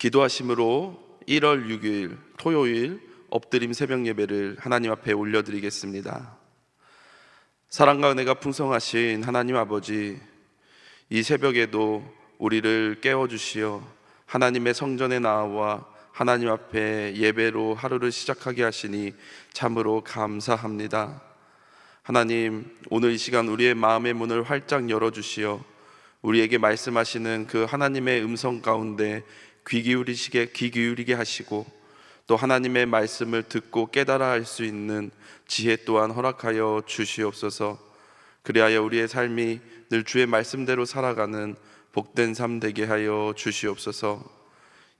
기도하심으로 1월 6일 토요일 엎드림 새벽 예배를 하나님 앞에 올려드리겠습니다. 사랑과 은혜가 풍성하신 하나님 아버지, 이 새벽에도 우리를 깨워주시어 하나님의 성전에 나와 하나님 앞에 예배로 하루를 시작하게 하시니 참으로 감사합니다. 하나님, 오늘 이 시간 우리의 마음의 문을 활짝 열어주시어 우리에게 말씀하시는 그 하나님의 음성 가운데 귀 기울이게 하시고, 또 하나님의 말씀을 듣고 깨달아 할 수 있는 지혜 또한 허락하여 주시옵소서. 그리하여 우리의 삶이 늘 주의 말씀대로 살아가는 복된 삶 되게 하여 주시옵소서.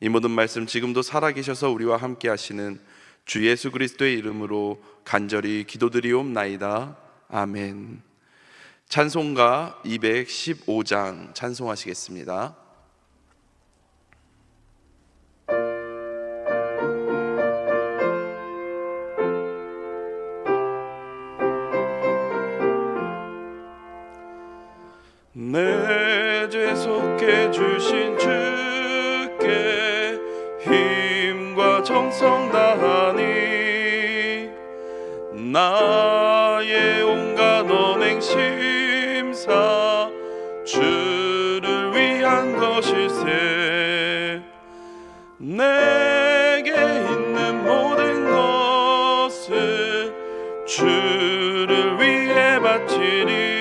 이 모든 말씀 지금도 살아계셔서 우리와 함께 하시는 주 예수 그리스도의 이름으로 간절히 기도드리옵나이다. 아멘. 찬송가 215장 찬송하시겠습니다. 내 죄 속해 주신 주께 힘과 정성 다하니 나의 온갖 언행 심사 주를 위한 것일세. 내게 있는 모든 것을 주를 위해 바치리.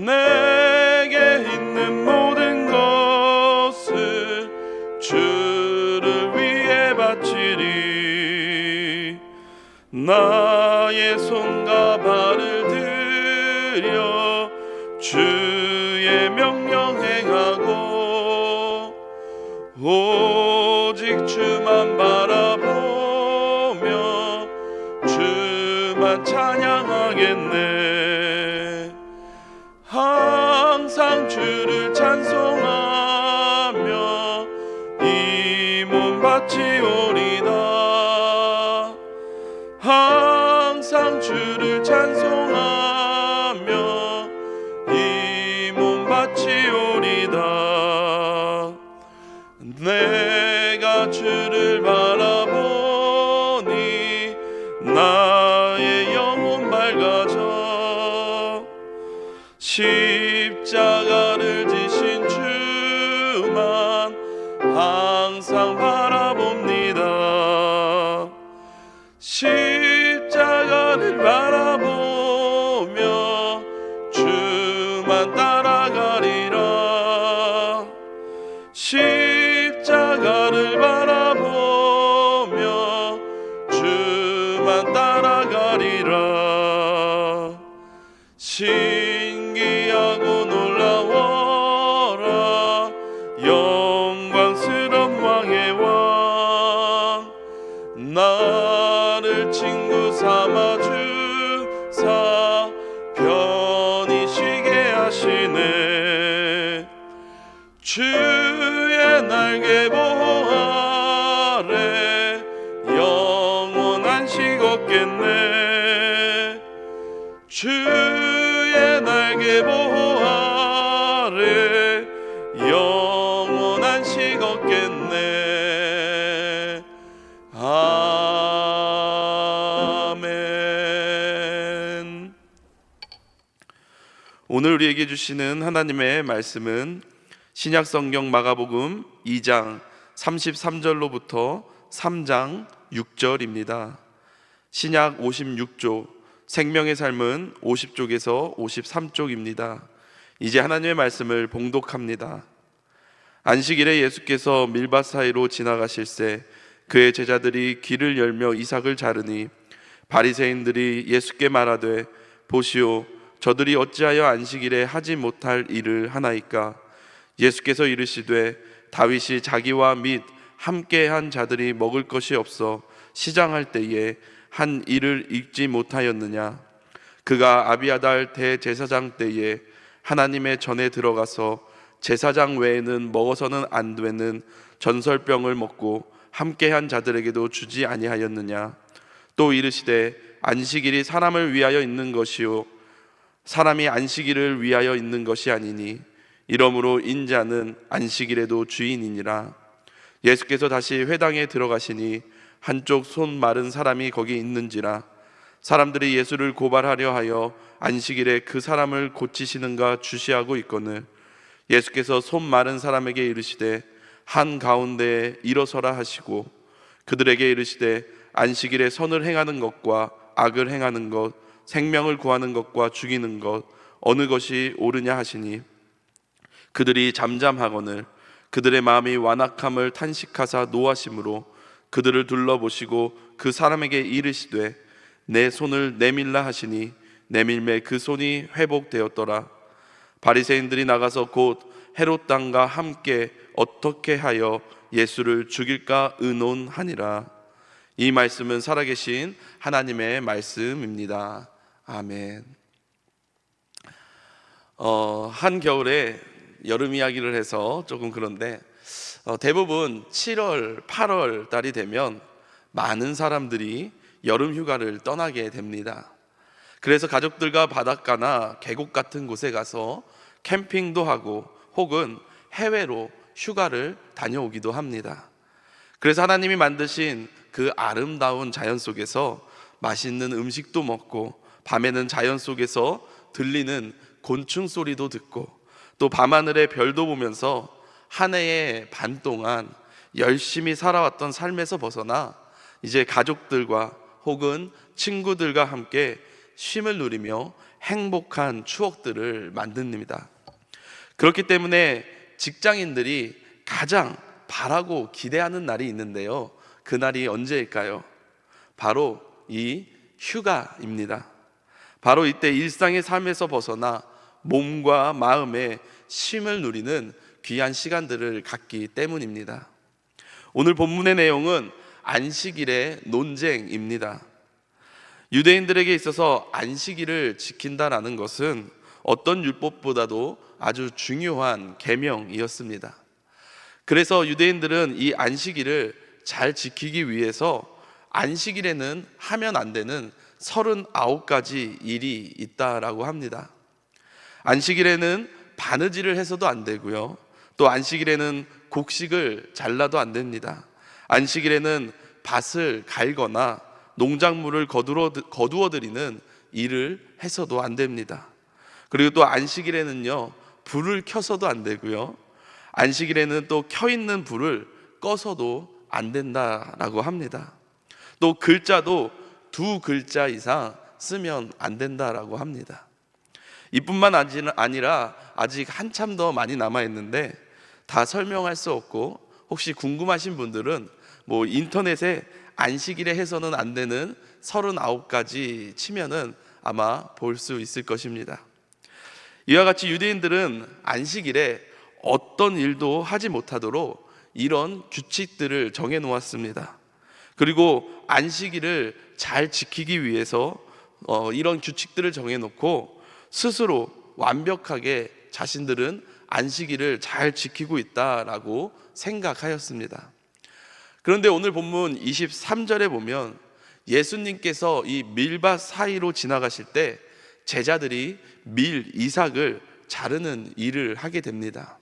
내게 있는 모든 것을 주를 위해 바치리. 나의 손과 발을 들여 주의 명령 행하고 오직 주만 바라보며 주만 찬양하겠네. 항상 주를 찬송하며 이 몸 바치오리다. 항상 주를 찬송하며 이 몸 바치오리다. 내가 주를 바라보니 나의 영혼 밝아져. 십자가를 지신 주만 항상 바라봅니다. 십자가를 바라보며 주만 따라가리라. 십자가를 바라보며 주만 따라가리라. 신기하고 놀라워라 영광스러운 왕의 왕. 나를 친구 삼아 주사 편히 쉬게 하시네. 주의 날개 보호 아래 영원 안식 얻겠네. 주의 날개 보호 아래 영원 안식 얻겠네. 아멘. 오늘 우리에게 주시는 하나님의 말씀은 신약성경 마가복음 2장 33절로부터 3장 6절입니다. 신약 56쪽, 생명의 삶은 50쪽에서 53쪽입니다. 이제 하나님의 말씀을 봉독합니다. 안식일에 예수께서 밀밭 사이로 지나가실새 그의 제자들이 길을 열며 이삭을 자르니 바리새인들이 예수께 말하되 보시오, 저들이 어찌하여 안식일에 하지 못할 일을 하나이까? 예수께서 이르시되 다윗이 자기와 및 함께한 자들이 먹을 것이 없어 시장할 때에 한 일을 잊지 못하였느냐? 그가 아비아달 대제사장 때에 하나님의 전에 들어가서 제사장 외에는 먹어서는 안 되는 전설병을 먹고 함께한 자들에게도 주지 아니하였느냐? 또 이르시되 안식일이 사람을 위하여 있는 것이요 사람이 안식일을 위하여 있는 것이 아니니 이러므로 인자는 안식일에도 주인이니라. 예수께서 다시 회당에 들어가시니 한쪽 손 마른 사람이 거기 있는지라. 사람들이 예수를 고발하려 하여 안식일에 그 사람을 고치시는가 주시하고 있거늘 예수께서 손 마른 사람에게 이르시되 한 가운데에 일어서라 하시고 그들에게 이르시되 안식일에 선을 행하는 것과 악을 행하는 것, 생명을 구하는 것과 죽이는 것 어느 것이 옳으냐 하시니 그들이 잠잠하거늘 그들의 마음이 완악함을 탄식하사 노하심으로 그들을 둘러보시고 그 사람에게 이르시되 내 손을 내밀라 하시니 내밀매 그 손이 회복되었더라. 바리새인들이 나가서 곧 헤롯 당과 함께 어떻게 하여 예수를 죽일까 의논하니라. 이 말씀은 살아계신 하나님의 말씀입니다. 아멘. 한겨울에 여름 이야기를 해서 조금 그런데 대부분 7월, 8월 달이 되면 많은 사람들이 여름 휴가를 떠나게 됩니다. 그래서 가족들과 바닷가나 계곡 같은 곳에 가서 캠핑도 하고 혹은 해외로 휴가를 다녀오기도 합니다. 그래서 하나님이 만드신 그 아름다운 자연 속에서 맛있는 음식도 먹고 밤에는 자연 속에서 들리는 곤충 소리도 듣고 또 밤하늘의 별도 보면서 한 해의 반 동안 열심히 살아왔던 삶에서 벗어나 이제 가족들과 혹은 친구들과 함께 쉼을 누리며 행복한 추억들을 만듭니다. 그렇기 때문에 직장인들이 가장 바라고 기대하는 날이 있는데요. 그 날이 언제일까요? 바로 이 휴가입니다. 바로 이때 일상의 삶에서 벗어나 몸과 마음의 쉼을 누리는 귀한 시간들을 갖기 때문입니다. 오늘 본문의 내용은 안식일의 논쟁입니다. 유대인들에게 있어서 안식일을 지킨다라는 것은 어떤 율법보다도 아주 중요한 계명이었습니다. 그래서 유대인들은 이 안식일을 잘 지키기 위해서 안식일에는 하면 안 되는 39가지 일이 있다라고 합니다. 안식일에는 바느질을 해서도 안 되고요. 또 안식일에는 곡식을 잘라도 안 됩니다. 안식일에는 밭을 갈거나 농작물을 거두어 드리는 일을 해서도 안 됩니다. 그리고 또 안식일에는요, 불을 켜서도 안 되고요. 안식일에는 또 켜있는 불을 꺼서도 안 된다라고 합니다. 또 글자도 2글자 이상 쓰면 안 된다라고 합니다. 이뿐만 아니라 아직 한참 더 많이 남아있는데 다 설명할 수 없고 혹시 궁금하신 분들은 인터넷에 안식일에 해서는 안 되는 39가지 치면은 아마 볼 수 있을 것입니다. 이와 같이 유대인들은 안식일에 어떤 일도 하지 못하도록 이런 규칙들을 정해 놓았습니다. 그리고 안식일을 잘 지키기 위해서 이런 규칙들을 정해 놓고 스스로 완벽하게 자신들은 안식일을 잘 지키고 있다라고 생각하였습니다. 그런데 오늘 본문 23절에 보면 예수님께서 이 밀밭 사이로 지나가실 때 제자들이 이삭을 자르는 일을 하게 됩니다.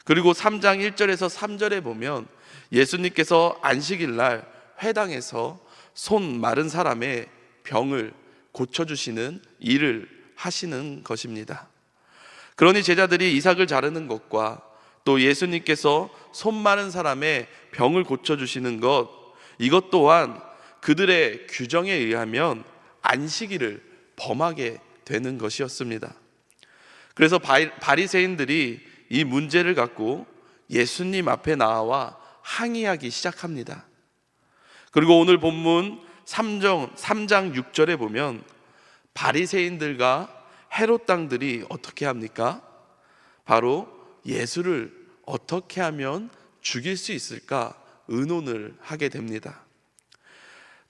그리고 3장 1절에서 3절에 보면 예수님께서 안식일 날 회당에서 손 마른 사람의 병을 고쳐주시는 일을 하시는 것입니다. 그러니 제자들이 이삭을 자르는 것과 또 예수님께서 손 마른 사람의 병을 고쳐주시는 것, 이것 또한 그들의 규정에 의하면 안식일을 범하게 되는 것이었습니다. 그래서 바리새인들이 이 문제를 갖고 예수님 앞에 나와 항의하기 시작합니다. 그리고 오늘 본문 3장 6절에 보면 바리새인들과 헤롯 당들이 어떻게 합니까? 바로 예수를 어떻게 하면 죽일 수 있을까 의논을 하게 됩니다.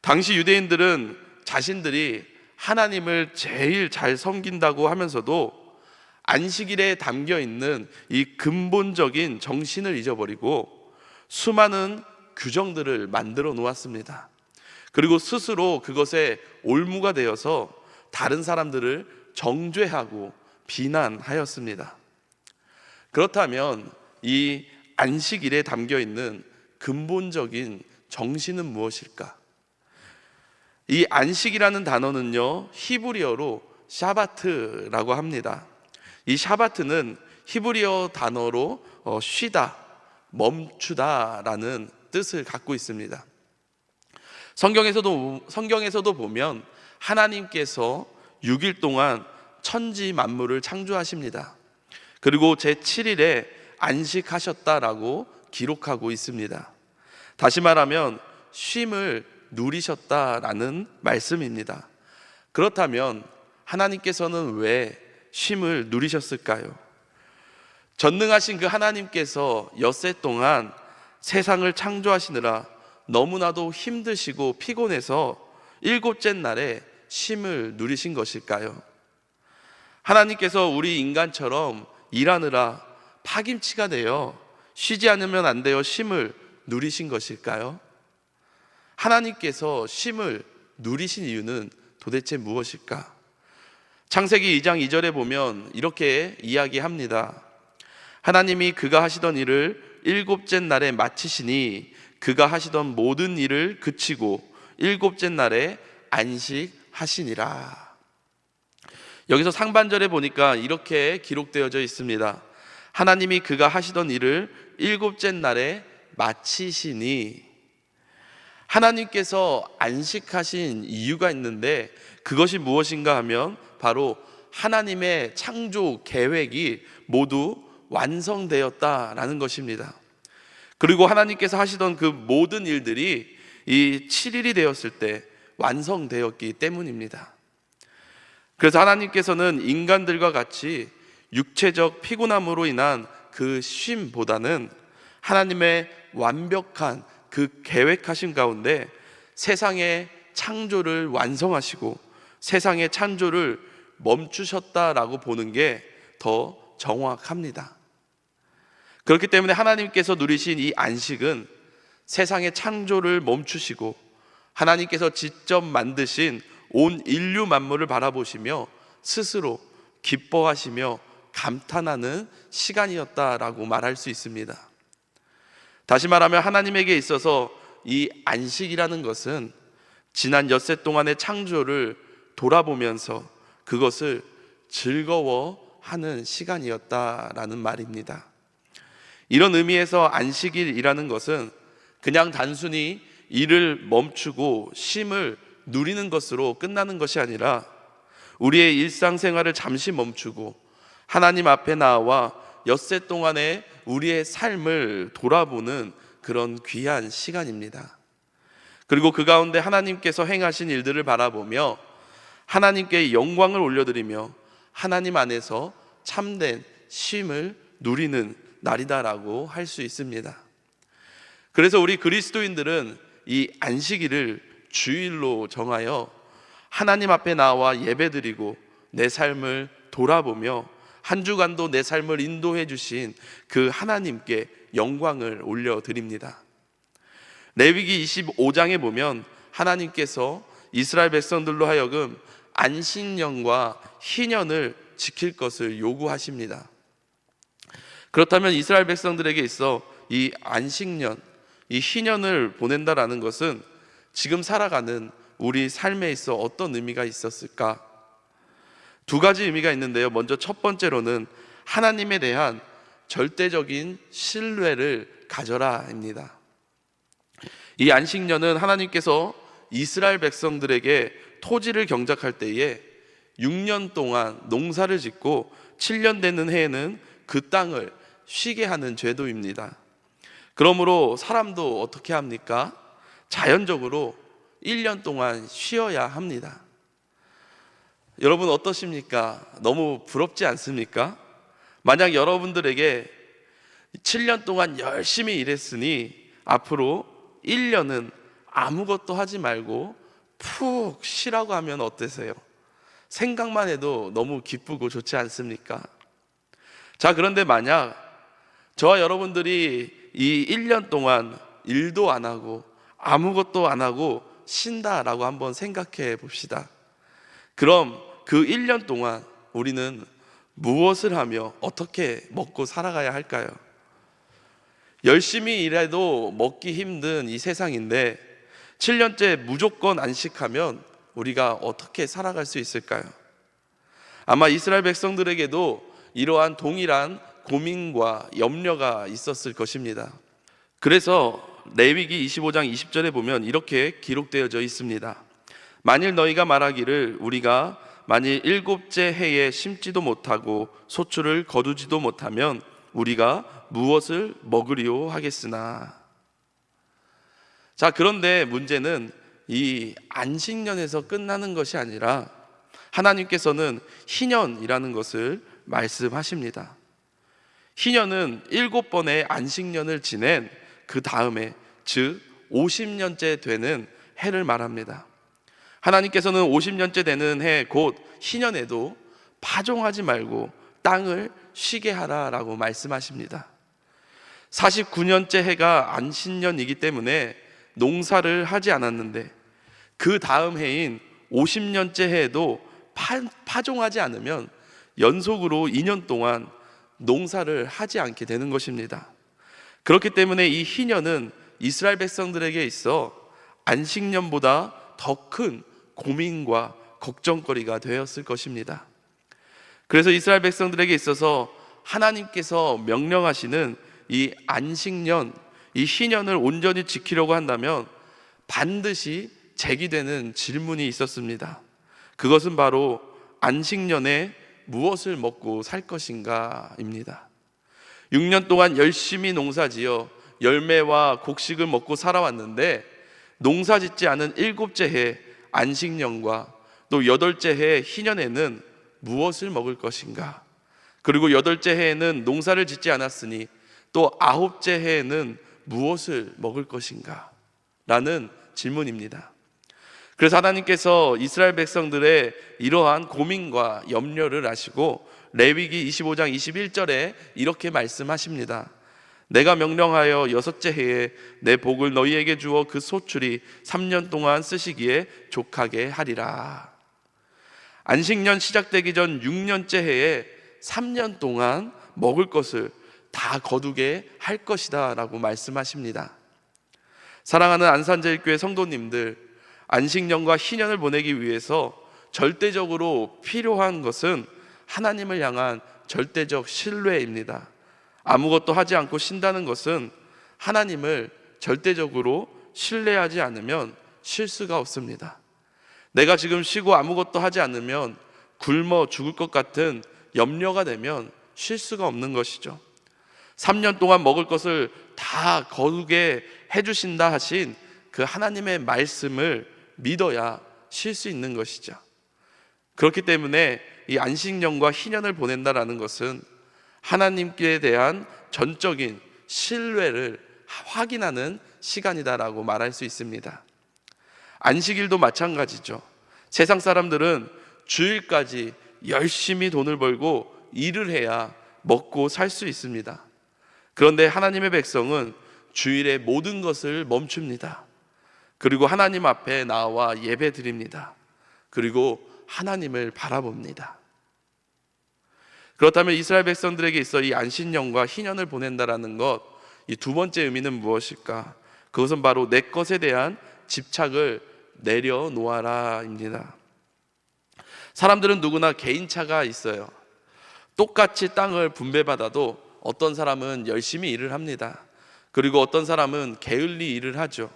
당시 유대인들은 자신들이 하나님을 제일 잘 섬긴다고 하면서도 안식일에 담겨 있는 이 근본적인 정신을 잊어버리고 수많은 규정들을 만들어 놓았습니다. 그리고 스스로 그것에 올무가 되어서 다른 사람들을 정죄하고 비난하였습니다. 그렇다면 이 안식일에 담겨 있는 근본적인 정신은 무엇일까? 이 안식이라는 단어는요, 히브리어로 샤바트라고 합니다. 이 샤바트는 히브리어 단어로 쉬다, 멈추다라는 뜻을 갖고 있습니다. 성경에서도 보면 하나님께서 6일 동안 천지 만물을 창조하십니다. 그리고 제7일에 안식하셨다라고 기록하고 있습니다. 다시 말하면 쉼을 누리셨다라는 말씀입니다. 그렇다면 하나님께서는 왜 쉼을 누리셨을까요? 전능하신 그 하나님께서 엿새 동안 세상을 창조하시느라 너무나도 힘드시고 피곤해서 일곱째 날에 쉼을 누리신 것일까요? 하나님께서 우리 인간처럼 일하느라 파김치가 되어 쉬지 않으면 안 되어 쉼을 누리신 것일까요? 하나님께서 쉼을 누리신 이유는 도대체 무엇일까? 창세기 2장 2절에 보면 이렇게 이야기합니다. 하나님이 그가 하시던 일을 일곱째 날에 마치시니 그가 하시던 모든 일을 그치고 일곱째 날에 안식하시니라. 여기서 상반절에 보니까 이렇게 기록되어져 있습니다. 하나님이 그가 하시던 일을 일곱째 날에 마치시니. 하나님께서 안식하신 이유가 있는데 그것이 무엇인가 하면 바로 하나님의 창조 계획이 모두 완성되었다라는 것입니다. 그리고 하나님께서 하시던 그 모든 일들이 이 7일이 되었을 때 완성되었기 때문입니다. 그래서 하나님께서는 인간들과 같이 육체적 피곤함으로 인한 그 쉼보다는 하나님의 완벽한 그 계획하신 가운데 세상의 창조를 완성하시고 세상의 창조를 멈추셨다라고 보는 게 더 정확합니다. 그렇기 때문에 하나님께서 누리신 이 안식은 세상의 창조를 멈추시고 하나님께서 직접 만드신 온 인류 만물을 바라보시며 스스로 기뻐하시며 감탄하는 시간이었다라고 말할 수 있습니다. 다시 말하면 하나님에게 있어서 이 안식이라는 것은 지난 엿새 동안의 창조를 돌아보면서 그것을 즐거워하는 시간이었다라는 말입니다. 이런 의미에서 안식일이라는 것은 그냥 단순히 일을 멈추고 쉼을 누리는 것으로 끝나는 것이 아니라 우리의 일상생활을 잠시 멈추고 하나님 앞에 나와 엿새 동안의 우리의 삶을 돌아보는 그런 귀한 시간입니다. 그리고 그 가운데 하나님께서 행하신 일들을 바라보며 하나님께 영광을 올려드리며 하나님 안에서 참된 쉼을 누리는 날이다라고 할 수 있습니다. 그래서 우리 그리스도인들은 이 안식일을 주일로 정하여 하나님 앞에 나와 예배드리고 내 삶을 돌아보며 한 주간도 내 삶을 인도해 주신 그 하나님께 영광을 올려드립니다. 레위기 25장에 보면 하나님께서 이스라엘 백성들로 하여금 안식년과 희년을 지킬 것을 요구하십니다. 그렇다면 이스라엘 백성들에게 있어 이 안식년, 이 희년을 보낸다라는 것은 지금 살아가는 우리 삶에 있어 어떤 의미가 있었을까? 두 가지 의미가 있는데요. 먼저 첫 번째로는 하나님에 대한 절대적인 신뢰를 가져라입니다. 이 안식년은 하나님께서 이스라엘 백성들에게 토지를 경작할 때에 6년 동안 농사를 짓고 7년 되는 해에는 그 땅을 쉬게 하는 제도입니다. 그러므로 사람도 어떻게 합니까? 자연적으로 1년 동안 쉬어야 합니다. 여러분 어떠십니까? 너무 부럽지 않습니까? 만약 여러분들에게 7년 동안 열심히 일했으니 앞으로 1년은 아무것도 하지 말고 푹 쉬라고 하면 어떠세요? 생각만 해도 너무 기쁘고 좋지 않습니까? 자, 그런데 만약 저와 여러분들이 이 1년 동안 일도 안 하고 아무것도 안 하고 쉰다라고 한번 생각해 봅시다. 그럼 그 1년 동안 우리는 무엇을 하며 어떻게 먹고 살아가야 할까요? 열심히 일해도 먹기 힘든 이 세상인데 7년째 무조건 안식하면 우리가 어떻게 살아갈 수 있을까요? 아마 이스라엘 백성들에게도 이러한 동일한 고민과 염려가 있었을 것입니다. 그래서 레위기 25장 20절에 보면 이렇게 기록되어져 있습니다. 만일 너희가 말하기를 우리가 만일 일곱째 해에 심지도 못하고 소출을 거두지도 못하면 우리가 무엇을 먹으리요 하겠으나. 자, 그런데 문제는 이 안식년에서 끝나는 것이 아니라 하나님께서는 희년이라는 것을 말씀하십니다. 희년은 7번의 안식년을 지낸 그 다음에, 즉 50년째 되는 해를 말합니다. 하나님께서는 50년째 되는 해 곧 희년에도 파종하지 말고 땅을 쉬게 하라라고 말씀하십니다. 49년째 해가 안식년이기 때문에 농사를 하지 않았는데 그 다음 해인 50년째 해에도 파종하지 않으면 연속으로 2년 동안 농사를 하지 않게 되는 것입니다. 그렇기 때문에 이 희년은 이스라엘 백성들에게 있어 안식년보다 더 큰 고민과 걱정거리가 되었을 것입니다. 그래서 이스라엘 백성들에게 있어서 하나님께서 명령하시는 이 안식년, 이 희년을 온전히 지키려고 한다면 반드시 제기되는 질문이 있었습니다. 그것은 바로 안식년에 무엇을 먹고 살 것인가입니다. 6년 동안 열심히 농사지어 열매와 곡식을 먹고 살아왔는데 농사짓지 않은 7째 해 안식년과 또 8째 해 희년에는 무엇을 먹을 것인가? 그리고 8째 해에는 농사를 짓지 않았으니 또 9째 해에는 무엇을 먹을 것인가? 라는 질문입니다. 그래서 하나님께서 이스라엘 백성들의 이러한 고민과 염려를 아시고 레위기 25장 21절에 이렇게 말씀하십니다. 내가 명령하여 6째 해에 내 복을 너희에게 주어 그 소출이 3년 동안 쓰시기에 족하게 하리라. 안식년 시작되기 전 6년째 해에 3년 동안 먹을 것을 다 거두게 할 것이다 라고 말씀하십니다. 사랑하는 안산제일교회 성도님들, 안식년과 희년을 보내기 위해서 절대적으로 필요한 것은 하나님을 향한 절대적 신뢰입니다. 아무것도 하지 않고 쉰다는 것은 하나님을 절대적으로 신뢰하지 않으면 쉴 수가 없습니다. 내가 지금 쉬고 아무것도 하지 않으면 굶어 죽을 것 같은 염려가 되면 쉴 수가 없는 것이죠. 3년 동안 먹을 것을 다 거두게 해주신다 하신 그 하나님의 말씀을 믿어야 쉴 수 있는 것이죠. 그렇기 때문에 이 안식년과 희년을 보낸다라는 것은 하나님께 대한 전적인 신뢰를 확인하는 시간이다라고 말할 수 있습니다. 안식일도 마찬가지죠. 세상 사람들은 주일까지 열심히 돈을 벌고 일을 해야 먹고 살 수 있습니다. 그런데 하나님의 백성은 주일에 모든 것을 멈춥니다. 그리고 하나님 앞에 나와 예배 드립니다. 그리고 하나님을 바라봅니다. 그렇다면 이스라엘 백성들에게 있어 이 안식년과 희년을 보낸다라는 것, 이 두 번째 의미는 무엇일까? 그것은 바로 내 것에 대한 집착을 내려놓아라입니다. 사람들은 누구나 개인차가 있어요. 똑같이 땅을 분배받아도 어떤 사람은 열심히 일을 합니다. 그리고 어떤 사람은 게을리 일을 하죠.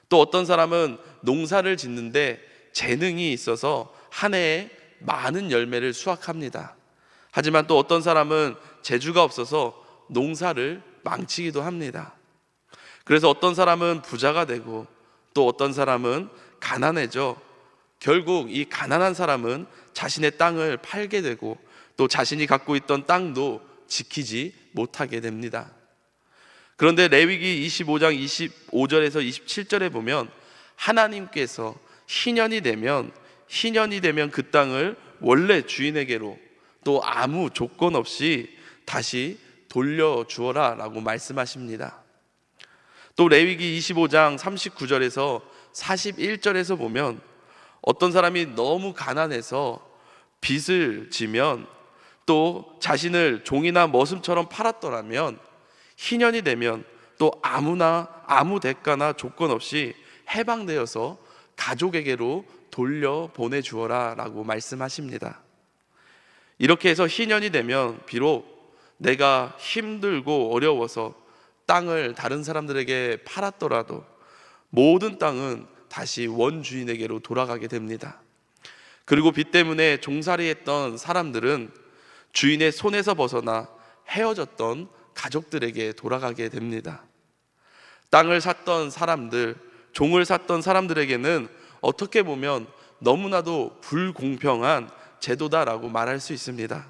또 어떤 사람은 농사를 짓는데 재능이 있어서 한 해에 많은 열매를 수확합니다. 하지만 또 어떤 사람은 재주가 없어서 농사를 망치기도 합니다. 그래서 어떤 사람은 부자가 되고 또 어떤 사람은 가난해져 결국 이 가난한 사람은 자신의 땅을 팔게 되고 또 자신이 갖고 있던 땅도 지키지 못하게 됩니다. 그런데 레위기 25장 25절에서 27절에 보면 하나님께서 희년이 되면 그 땅을 원래 주인에게로 또 아무 조건 없이 다시 돌려주어라 라고 말씀하십니다. 또 레위기 25장 39절에서 41절에서 보면 어떤 사람이 너무 가난해서 빚을 지면 또 자신을 종이나 머슴처럼 팔았더라면 희년이 되면 또 아무나 아무 대가나 조건 없이 해방되어서 가족에게로 돌려 보내주어라 라고 말씀하십니다. 이렇게 해서 희년이 되면 비록 내가 힘들고 어려워서 땅을 다른 사람들에게 팔았더라도 모든 땅은 다시 원주인에게로 돌아가게 됩니다. 그리고 빚 때문에 종살이했던 사람들은 주인의 손에서 벗어나 헤어졌던 가족들에게 돌아가게 됩니다. 땅을 샀던 사람들, 종을 샀던 사람들에게는 어떻게 보면 너무나도 불공평한 제도다라고 말할 수 있습니다.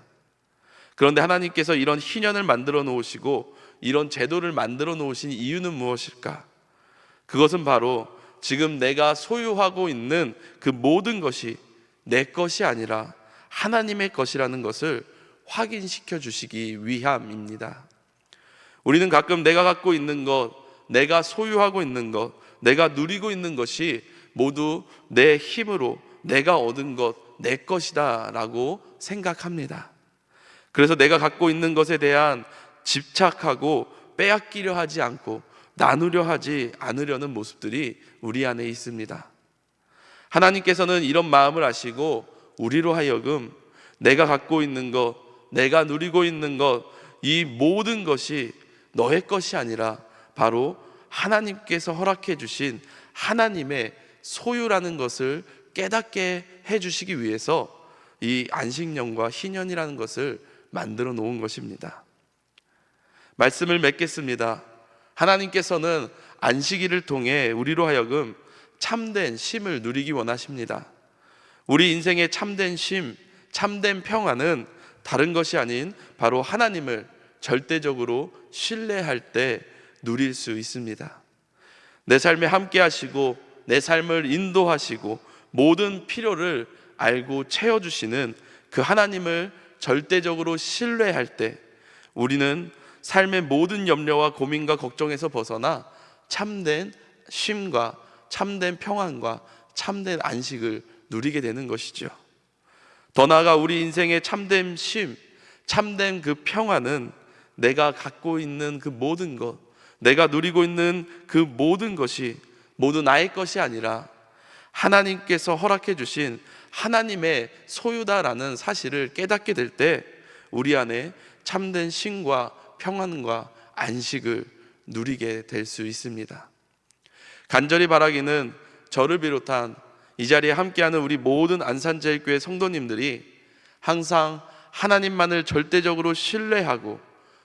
그런데 하나님께서 이런 희년을 만들어 놓으시고 이런 제도를 만들어 놓으신 이유는 무엇일까? 그것은 바로 지금 내가 소유하고 있는 그 모든 것이 내 것이 아니라 하나님의 것이라는 것을 확인시켜 주시기 위함입니다. 우리는 가끔 내가 갖고 있는 것, 내가 소유하고 있는 것, 내가 누리고 있는 것이 모두 내 힘으로 내가 얻은 것, 내 것이다 라고 생각합니다. 그래서 내가 갖고 있는 것에 대한 집착하고 빼앗기려 하지 않고 나누려 하지 않으려는 모습들이 우리 안에 있습니다. 하나님께서는 이런 마음을 아시고 우리로 하여금 내가 갖고 있는 것, 내가 누리고 있는 것, 이 모든 것이 너의 것이 아니라 바로 하나님께서 허락해 주신 하나님의 소유라는 것을 깨닫게 해주시기 위해서 이 안식년과 희년이라는 것을 만들어 놓은 것입니다. 말씀을 맺겠습니다. 하나님께서는 안식일을 통해 우리로 하여금 참된 쉼을 누리기 원하십니다. 우리 인생의 참된 쉼, 참된 평안은 다른 것이 아닌 바로 하나님을 절대적으로 신뢰할 때 누릴 수 있습니다. 내 삶에 함께 하시고 내 삶을 인도하시고 모든 필요를 알고 채워주시는 그 하나님을 절대적으로 신뢰할 때 우리는 삶의 모든 염려와 고민과 걱정에서 벗어나 참된 쉼과 참된 평안과 참된 안식을 누리게 되는 것이죠. 더 나아가 우리 인생의 참된 쉼, 참된 그 평안은 내가 갖고 있는 그 모든 것, 내가 누리고 있는 그 모든 것이 모두 나의 것이 아니라 하나님께서 허락해 주신 하나님의 소유다라는 사실을 깨닫게 될 때 우리 안에 참된 쉼과 평안과 안식을 누리게 될 수 있습니다. 간절히 바라기는 저를 비롯한 이 자리에 함께하는 우리 모든 안산제일교회 성도님들이 항상 하나님만을 절대적으로 신뢰하고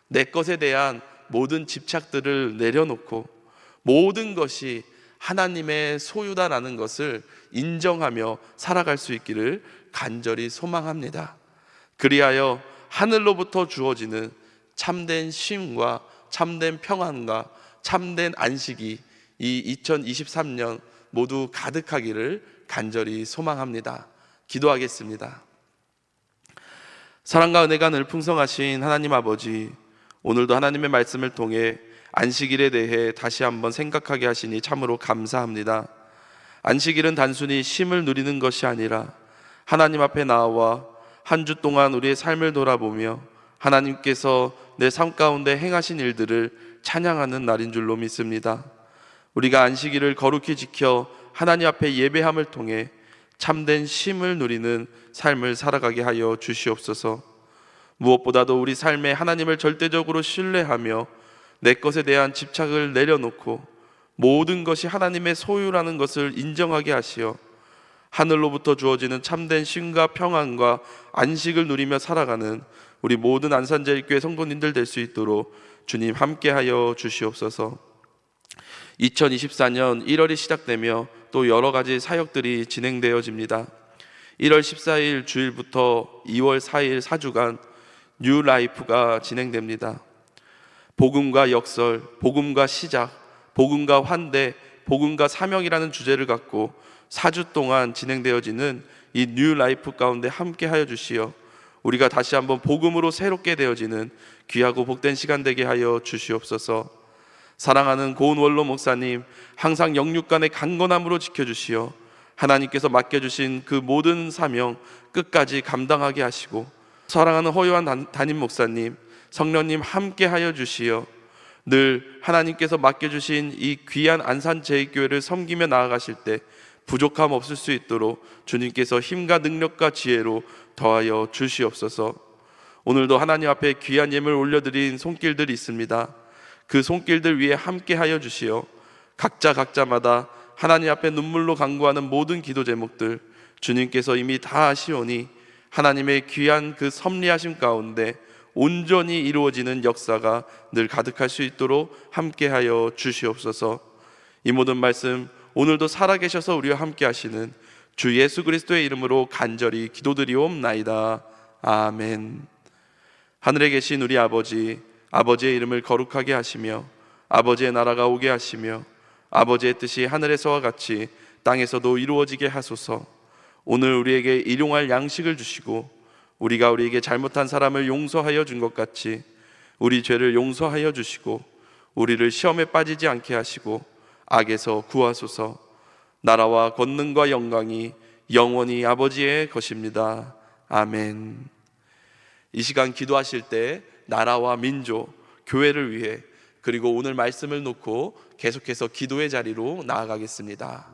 내 것에 대한 모든 집착들을 내려놓고 모든 것이 하나님의 소유다라는 것을 인정하며 살아갈 수 있기를 간절히 소망합니다. 그리하여 하늘로부터 주어지는 참된 쉼과 참된 평안과 참된 안식이 이 2023년 모두 가득하기를 간절히 소망합니다. 기도하겠습니다. 사랑과 은혜가 늘 풍성하신 하나님 아버지, 오늘도 하나님의 말씀을 통해 안식일에 대해 다시 한번 생각하게 하시니 참으로 감사합니다. 안식일은 단순히 쉼을 누리는 것이 아니라 하나님 앞에 나와 한 주 동안 우리의 삶을 돌아보며 하나님께서 내 삶 가운데 행하신 일들을 찬양하는 날인 줄로 믿습니다. 우리가 안식일을 거룩히 지켜 하나님 앞에 예배함을 통해 참된 쉼을 누리는 삶을 살아가게 하여 주시옵소서. 무엇보다도 우리 삶에 하나님을 절대적으로 신뢰하며 내 것에 대한 집착을 내려놓고 모든 것이 하나님의 소유라는 것을 인정하게 하시어 하늘로부터 주어지는 참된 쉼과 평안과 안식을 누리며 살아가는 우리 모든 안산제일교회 성도님들 될 수 있도록 주님 함께하여 주시옵소서. 2024년 1월이 시작되며 또 여러 가지 사역들이 진행되어집니다. 1월 14일 주일부터 2월 4일 4주간 뉴 라이프가 진행됩니다. 복음과 역설, 복음과 시작, 복음과 환대, 복음과 사명이라는 주제를 갖고 4주 동안 진행되어지는 이 뉴 라이프 가운데 함께하여 주시어 우리가 다시 한번 복음으로 새롭게 되어지는 귀하고 복된 시간 되게 하여 주시옵소서. 사랑하는 고은 원로 목사님, 항상 영육간의 강건함으로 지켜주시어 하나님께서 맡겨주신 그 모든 사명 끝까지 감당하게 하시고 사랑하는 허요한 담임 목사님, 성령님 함께 하여 주시어 늘 하나님께서 맡겨주신 이 귀한 안산제일교회를 섬기며 나아가실 때 부족함 없을 수 있도록 주님께서 힘과 능력과 지혜로 더하여 주시옵소서. 오늘도 하나님 앞에 귀한 예물 올려드린 손길들이 있습니다. 그 손길들 위에 함께 하여 주시어 각자마다 하나님 앞에 눈물로 간구하는 모든 기도 제목들 주님께서 이미 다 아시오니 하나님의 귀한 그 섭리하심 가운데 온전히 이루어지는 역사가 늘 가득할 수 있도록 함께하여 주시옵소서. 이 모든 말씀 오늘도 살아계셔서 우리와 함께 하시는 주 예수 그리스도의 이름으로 간절히 기도드리옵나이다. 아멘. 하늘에 계신 우리 아버지, 아버지의 이름을 거룩하게 하시며 아버지의 나라가 오게 하시며 아버지의 뜻이 하늘에서와 같이 땅에서도 이루어지게 하소서. 오늘 우리에게 일용할 양식을 주시고 우리가 우리에게 잘못한 사람을 용서하여 준 것 같이 우리 죄를 용서하여 주시고 우리를 시험에 빠지지 않게 하시고 악에서 구하소서. 나라와 권능과 영광이 영원히 아버지의 것입니다. 아멘. 이 시간 기도하실 때 나라와 민족, 교회를 위해 그리고 오늘 말씀을 놓고 계속해서 기도의 자리로 나아가겠습니다.